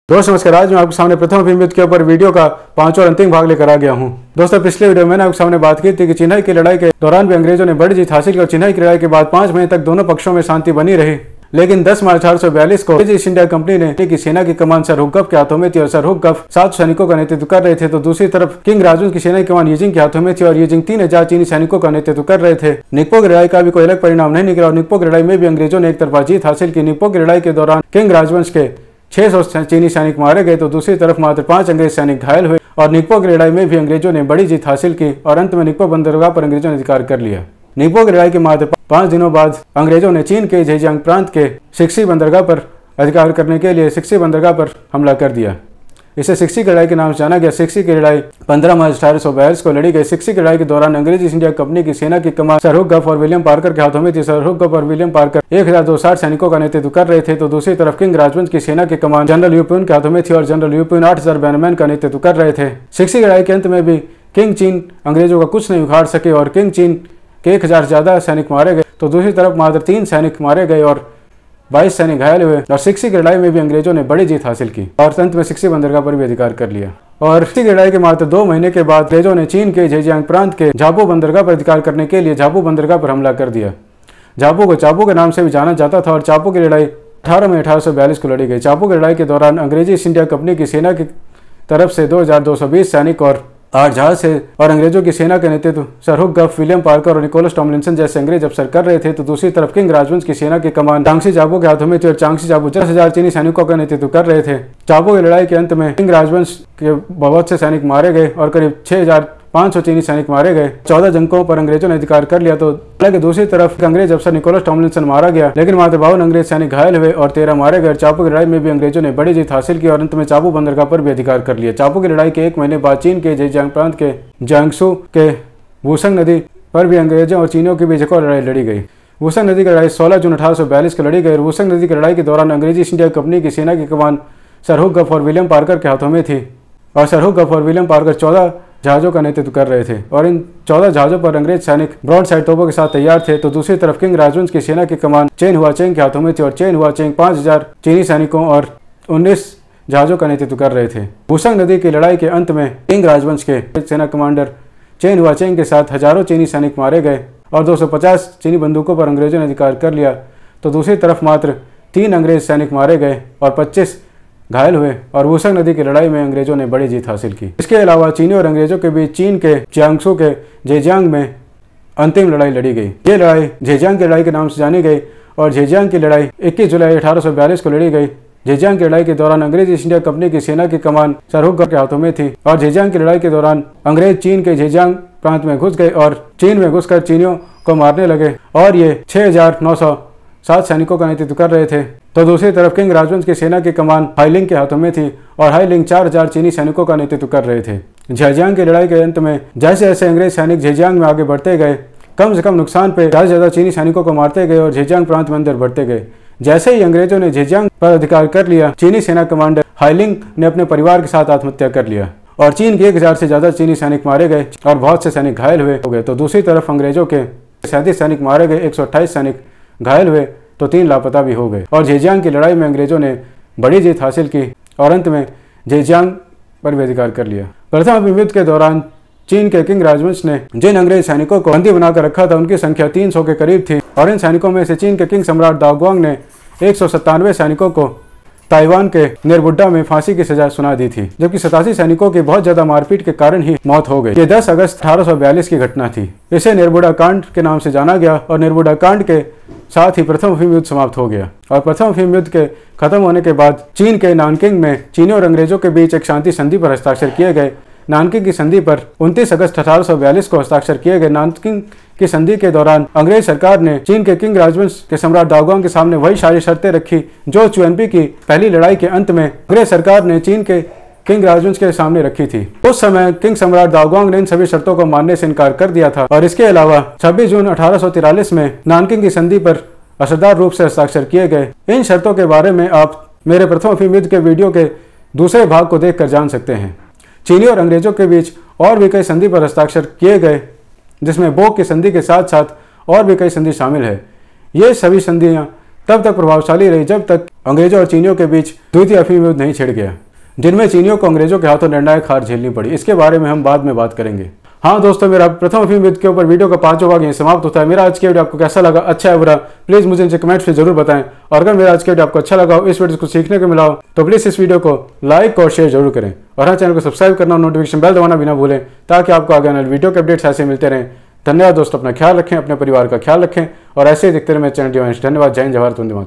दोस्तों नमस्कार। आज मैं आपके सामने प्रथम विश्व युद्ध के ऊपर वीडियो का 5वां और अंतिम भाग लेकर आ गया हूं। दोस्तों पिछले वीडियो में मैंने आपके सामने बात की थी कि चिन्हई की लड़ाई के दौरान भी अंग्रेजों ने बड़ी जीत हासिल की और चिन्हई की लड़ाई के बाद 5 महीने तक दोनों पक्षों में शांति बनी रही। लेकिन 10 मार्च 1842 को ईस्ट इंडिया कंपनी ने की सेना की कमान सर हुक्कप के हाथों में थी और सर हुक्कप 7 सैनिकों का नेतृत्व कर रहे थे, तो दूसरी तरफ किंग राजवंश की सेना की कमान यिजिंग के हाथों में थी और यिजिंग 3000 चीनी सैनिकों का नेतृत्व कर रहे थे। निप्पो की लड़ाई का भी कोई अलग परिणाम नहीं निकला और निप्पो की लड़ाई में भी अंग्रेजों ने एक तरफा जीत हासिल की। निप्पो की लड़ाई के दौरान किंग राजवंश के 600 चीनी सैनिक मारे गए, तो दूसरी तरफ मात्र 5 अंग्रेज सैनिक घायल हुए और निप्पो की लड़ाई में भी अंग्रेजों ने बड़ी जीत हासिल की और अंत में निप्पो बंदरगाह पर अंग्रेजों ने अधिकार कर लिया। निप्पो की लड़ाई के मात्र 5 दिनों बाद अंग्रेजों ने चीन के झेजियांग प्रांत के सिक्सी बंदरगाह पर अधिकार करने के लिए सिक्सी बंदरगाह पर हमला कर दिया। इसे सिक्सी की लड़ाई के नाम से जाना गया। सिक्सी की लड़ाई 15 मार्च 1842 को लड़ी गई। सिक्सी की लड़ाई के दौरान अंग्रेज ईस्ट इंडिया कंपनी की सेना की कमान सर हुक्कप और विलियम पार्कर के हाथों में थी। सर हुक्कप और विलियम पार्कर 1260 सैनिकों का नेतृत्व कर रहे थे, तो दूसरी तरफ किंग राजवंश की सेना की कमान जनरल यूपिन के हाथों में थी और जनरल यूपिन 8000 बैनरमैन का नेतृत्व कर रहे थे। सिक्सी की लड़ाई के अंत में भी किंग चीन अंग्रेजों का कुछ नहीं उखाड़ सके और किंग चीन के 1000 से ज्यादा सैनिक मारे गए, तो दूसरी तरफ मात्र 3 सैनिक मारे गए और 22 सैनिक घायल हुए और सिक्सी की लड़ाई में भी अंग्रेजों ने बड़ी जीत हासिल की और अंत में सिक्सी बंदरगाह पर भी अधिकार कर लिया। और सिक्सी की लड़ाई के मात्र 2 महीने के बाद अंग्रेजों ने चीन के झेजियांग प्रांत के झाबू बंदरगाह पर अधिकार करने के लिए झाबू बंदरगाह पर हमला कर दिया। झाबू को चापू के नाम से भी जाना जाता था और चापू की लड़ाई 18 मई 1842 को लड़ी गई। चापू की लड़ाई के दौरान अंग्रेजी ईस्ट इंडिया कंपनी की सेना की तरफ से 2220 सैनिक और 8 जहाज से और अंग्रेजों की सेना का नेतृत्व सर हुक्कप, विलियम पार्कर और निकोलस टॉमलिंसन जैसे अंग्रेज अफसर कर रहे थे, तो दूसरी तरफ किंग राजवंश की सेना की कमान चांगसी चाबू के हाथों में थी और चांगसी चाबू 10,000 चीनी सैनिकों का नेतृत्व कर रहे थे। चाबू की लड़ाई के अंत में किंग राजवंश के बहुत से सैनिक मारे गए और करीब 6500 चीनी सैनिक मारे गए। 14 जंगों पर अंग्रेजों ने अधिकार कर लिया, तो हालांकि दूसरी तरफ अंग्रेज अफसर निकोलस टॉमलिंसन मारा गया, लेकिन मात्र 52 अंग्रेज सैनिक घायल हुए और 13 मारे गए। चापू की लड़ाई में भी अंग्रेजों ने बड़ी जीत हासिल की और अंत में चापू बंदरगाह पर भी अधिकार कर लिया। चापू की लड़ाई के 1 महीने बाद चीन के झेजियांग प्रांत के जियांगसू के वुसंग नदी पर भी अंग्रेजों और चीनियों के बीच एक और लड़ाई लड़ी गई। वुसंग नदी की लड़ाई 16 जून 1842 को लड़ी गई और वुसंग नदी की लड़ाई के दौरान अंग्रेजी ईस्ट इंडिया कंपनी की सेना की कमान सर हुक्कप और विलियम पार्कर के हाथों में थी और सर हुक्कप और विलियम पार्कर 14 जहाज़ों का नेतृत्व कर रहे थे और इन 14 जहाज़ों पर अंग्रेज सैनिक ब्रॉड साइड तोपों के साथ तैयार थे, तो दूसरी तरफ किंग राजवंश की सेना की कमान चेन हुआचेंग के हाथों में थी और चेन हुआचेंग 5000 चीनी सैनिकों और 19 जहाज़ों का नेतृत्व कर रहे थे। वुसंग नदी की लड़ाई के अंत में किंग राजवंश के सेना कमांडर चेन हुआचेंग के साथ हजारों चीनी सैनिक मारे गए और 250 चीनी बंदूकों पर अंग्रेजों ने अधिकार कर लिया, तो दूसरी तरफ मात्र 3 अंग्रेज सैनिक मारे गए और 25 घायल हुए और वुसंग नदी की लड़ाई में अंग्रेजों ने बड़ी जीत हासिल की। इसके अलावा चीनी और अंग्रेजों के बीच चीन के जियांगसू के झेजियांग में अंतिम लड़ाई लड़ी गई। ये लड़ाई झेजियांग की लड़ाई के नाम से जानी गई और झेजियांग की लड़ाई 21 जुलाई 1842 को लड़ी गई। झेजियांग की लड़ाई के दौरान अंग्रेज ईस्ट इंडिया कंपनी की सेना की कमान सर हुक्कप के हाथों में थी और झेजियांग की लड़ाई के दौरान अंग्रेज चीन के झेजियांग प्रांत में घुस गए और चीन में घुसकर चीनियों को मारने लगे और ये 6907 सैनिकों का नेतृत्व कर रहे थे, तो दूसरी तरफ किंग राजवंश की सेना की कमान हाईलिंग के हाथों में थी और हाईलिंग 4000 चीनी सैनिकों का नेतृत्व कर रहे थे। झेजियांग की लड़ाई के अंत में जैसे जैसे अंग्रेज सैनिक झेजियांग में आगे बढ़ते गए, कम से कम नुकसान पे ज़्यादा से ज़्यादा चीनी सैनिकों को मारते गए और झेजियांग प्रांत में अंदर बढ़ते गए। जैसे ही अंग्रेजों ने झेजियांग पर अधिकार कर लिया, चीनी सेना कमांडर हाईलिंग ने अपने परिवार के साथ आत्महत्या कर लिया और चीन के 1000 से ज़्यादा चीनी सैनिक मारे गए और बहुत से सैनिक घायल हुए हो गए, तो दूसरी तरफ अंग्रेजों के 37 सैनिक मारे गए, 128 सैनिक घायल हुए, तो 3 लापता भी हो गए और झेजियांग की लड़ाई में अंग्रेजों ने बड़ी जीत हासिल की और अंत में झेजियांग पर भी अधिकार कर लिया। प्रथम विश्व युद्ध के दौरान चीन के किंग राजवंश ने जिन अंग्रेज सैनिकों को बंदी बनाकर रखा था उनकी संख्या 300 के करीब थी और इन सैनिकों में से चीन के किंग सम्राट दाओग्वांग ने 197 सैनिकों को ताइवान के नेरबुड्डा में फांसी की सजा सुना दी थी, जबकि 87 सैनिकों की बहुत ज्यादा मारपीट के कारण ही मौत हो गई। ये 10 अगस्त 1842 की घटना थी। इसे नेरबुड्डा कांड के नाम से जाना गया और नेरबुड्डा कांड के साथ ही प्रथम विश्व युद्ध समाप्त हो गया और प्रथम विश्व युद्ध के खत्म होने के बाद चीन के नानकिंग में चीनी और अंग्रेजों के बीच एक शांति संधि पर हस्ताक्षर किए गए। नानकिंग की संधि पर 29 अगस्त 1842 को हस्ताक्षर किए गए। नानकिंग की संधि के दौरान अंग्रेज सरकार ने चीन के किंग राजवंश के सम्राट दाओग्वांग के सामने वही सारी शर्तें रखी जो चुएनपी की पहली लड़ाई के अंत में अंग्रेज सरकार ने चीन के किंग राजवंश के सामने रखी थी। उस समय किंग सम्राट दाओग्वांग ने इन सभी शर्तों को मानने से इनकार कर दिया था और इसके अलावा 26 जून 1843 में नानकिंग की संधि पर असरदार रूप से हस्ताक्षर किए गए। इन शर्तों के बारे में आप मेरे प्रथम विश्व युद्ध के वीडियो के दूसरे भाग को देखकर जान सकते हैं। चीनी और अंग्रेजों के बीच और भी कई संधि पर हस्ताक्षर किए गए, जिसमें बोक की संधि के साथ साथ और भी कई संधि शामिल है। ये सभी संधियां तब तक प्रभावशाली रही जब तक अंग्रेजों और चीनियों के बीच द्वितीय अफीम युद्ध नहीं छिड़ गया, जिनमें चीनियों को अंग्रेजों के हाथों निर्णायक हार झेलनी पड़ी। इसके बारे में हम बाद में बात करेंगे। हाँ दोस्तों, मेरा प्रथम अफीम युद्ध के ऊपर वीडियो का 5वां भाग यहीं समाप्त होता है। मेरा आज की वीडियो आपको कैसा लगा, अच्छा है बुरा, प्लीज मुझे नीचे कमेंट्स में जरूर बताएं। और अगर मेरा आज की वीडियो आपको अच्छा लगा हो, इस वीडियो को सीखने को मिला हो, तो प्लीज इस वीडियो को लाइक और शेयर जरूर करें। और हाँ, चैनल को सब्सक्राइब करना और नोटिफिकेशन बेल दबाना भी ना भूलें, ताकि आपको आगे आने वाले वीडियो के अपडेट्स ऐसे मिलते रहें। धन्यवाद दोस्तों, अपना ख्याल रखें, अपने परिवार का ख्याल रखें और ऐसे ही देखते रहे मेरे चैनल। धन्यवाद। जय हिंद, जय भारत, वंदे मातरम।